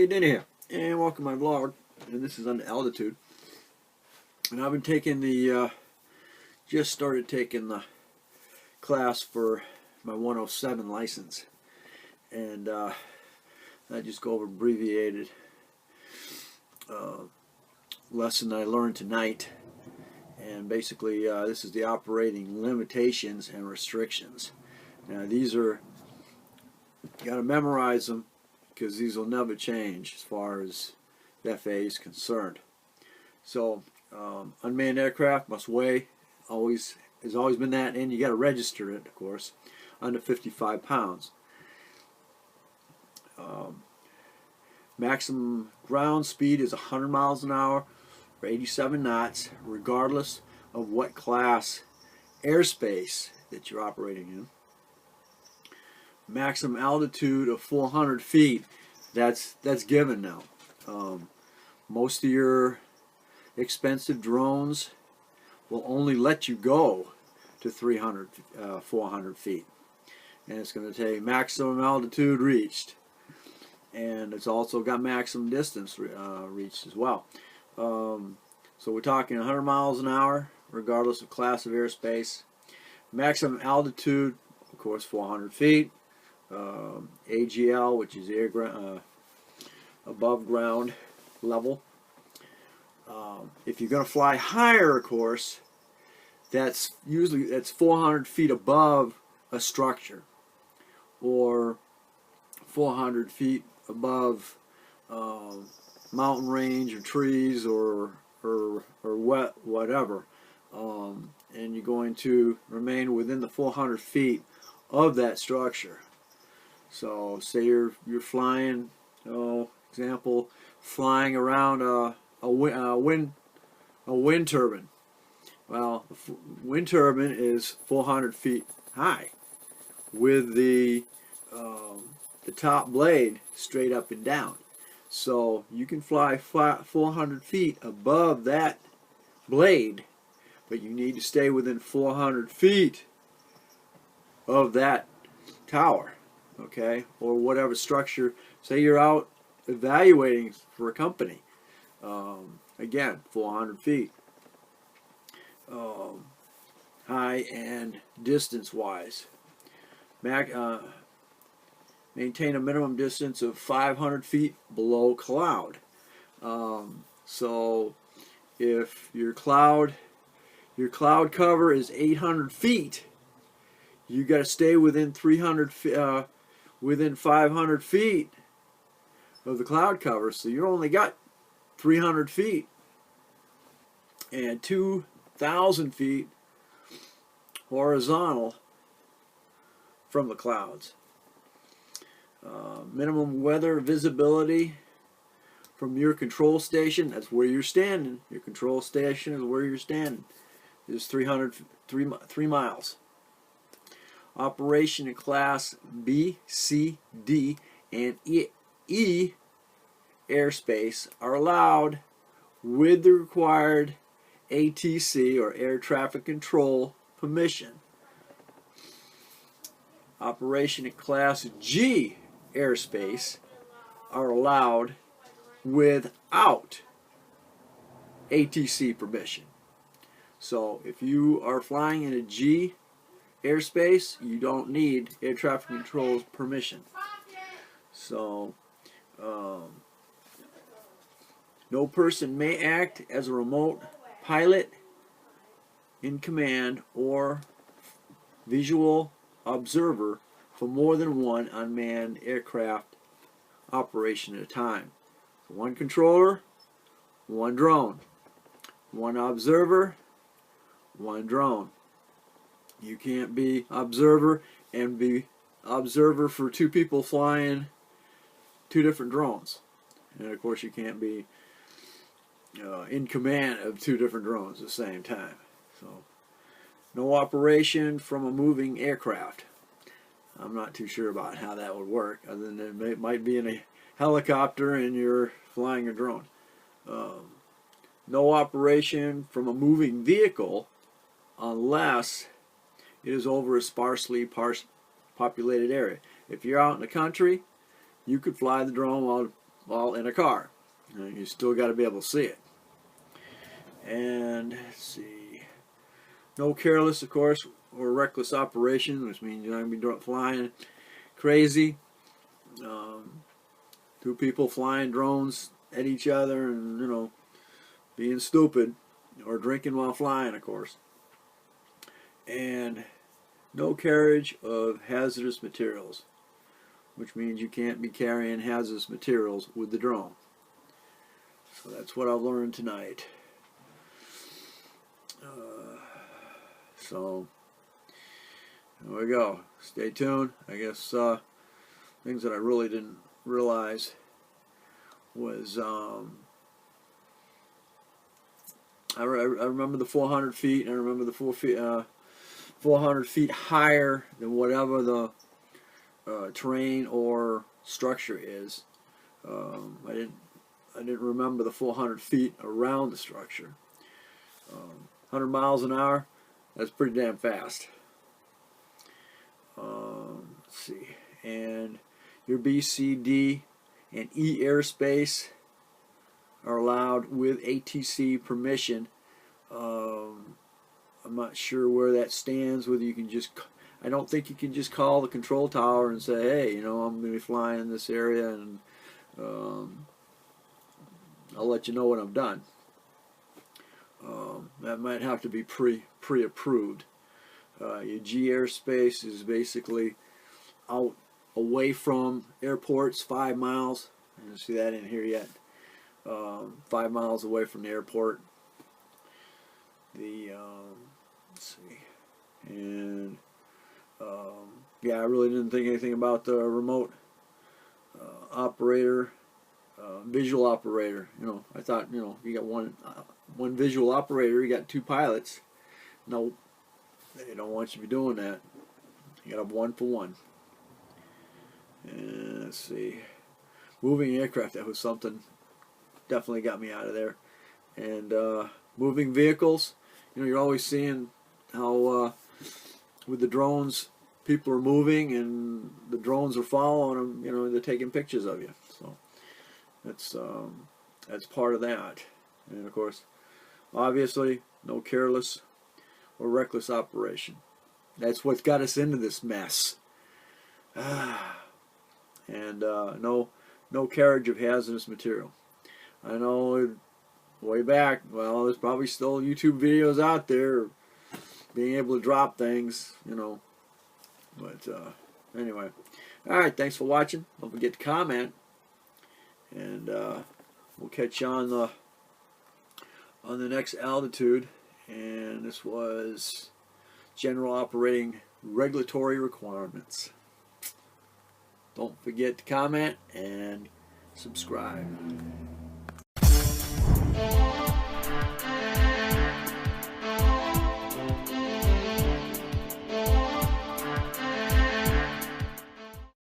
Denny here, and welcome to my vlog. And this is on altitude. And I've been taking the, just started taking the class for my 107 license. And I just go over abbreviated lesson I learned tonight. And basically, this is the operating limitations and restrictions. Now, these are, you got to memorize them, because these will never change as far as the FAA is concerned. So, unmanned aircraft must weigh, has always been that, and you got to register it, of course, under 55 pounds. Maximum ground speed is 100 miles an hour or 87 knots, regardless of what class airspace that you're operating in. Maximum altitude of 400 feet, that's given now. Most of your expensive drones will only let you go to 400 feet. And it's going to take maximum altitude reached. And it's also got maximum distance reached as well. So we're talking 100 miles an hour, regardless of class of airspace. Maximum altitude, of course, 400 feet. AGL, which is air above ground level. If you're going to fly higher, of course, that's 400 feet above a structure, or 400 feet above mountain range or trees or whatever, and you're going to remain within the 400 feet of that structure. So say you're flying, example, flying around a wind turbine. Well, the wind turbine is 400 feet high, with the top blade straight up and down. So you can fly 400 feet above that blade, but you need to stay within 400 feet of that tower. Okay, or whatever structure. Say you're out evaluating for a company. Again, 400 feet. High and distance-wise. Maintain a minimum distance of 500 feet below cloud. So if your cloud cover is 800 feet, you got to stay within 500 feet of the cloud cover, so you only got 300 feet and 2,000 feet horizontal from the clouds. Minimum weather visibility from your control station, that's where you're standing. Your control station is where you're standing, is 3 miles. Operation in class B, C, D, and E airspace are allowed with the required ATC, or air traffic control, permission. Operation in class G airspace are allowed without ATC permission. So if you are flying in a G airspace, you don't need air traffic control permission. So no person may act as a remote pilot in command or visual observer for more than one unmanned aircraft operation at a time. So one controller, one drone. One observer, one drone. You can't be observer and be observer for two people flying two different drones. And of course you can't be in command of two different drones at the same time. So no operation from a moving aircraft. I'm not too sure about how that would work, other than it might be in a helicopter and you're flying a drone. No operation from a moving vehicle unless it is over a sparsely populated area. If you're out in the country, you could fly the drone while while in a car. You still got to be able to see it. And let's see, no careless, of course, or reckless operation, which means you're not going to be flying crazy. Two people flying drones at each other and, you know, being stupid, or drinking while flying, of course. And no carriage of hazardous materials, which means you can't be carrying hazardous materials with the drone. So that's what I've learned tonight. So there we go. Stay tuned. I guess things that I really didn't realize was I remember the 400 feet, and I remember the 400 feet higher than whatever the terrain or structure is. I didn't remember the 400 feet around the structure. 100 miles an hour, that's pretty damn fast. Let's see, and your B, C, D, and E airspace are allowed with ATC permission. I'm not sure where that stands, whether you can just, I don't think you can just call the control tower and say, hey, you know, I'm going to be flying in this area, and I'll let you know when I'm done. That might have to be pre-approved. Your G airspace is basically out away from airports, 5 miles. I don't see that in here yet. 5 miles away from the airport. The let's see, and yeah, I really didn't think anything about the remote operator, visual operator. You know, I thought, you know, you got one visual operator, you got 2 pilots. No, they don't want you to be doing that. You got to have 1 for 1. And let's see, moving aircraft, that was something definitely got me out of there. And moving vehicles, you know, you're always seeing how with the drones, people are moving and the drones are following them. You know, they're taking pictures of you. So that's part of that. And of course, obviously, no careless or reckless operation. That's what got us into this mess. And no carriage of hazardous material. I know way back, well, there's probably still YouTube videos out there being able to drop things, you know. But anyway, all right, thanks for watching. Don't forget to comment, and we'll catch you on the next altitude. And this was General Operating Regulatory Requirements. Don't forget to comment and subscribe.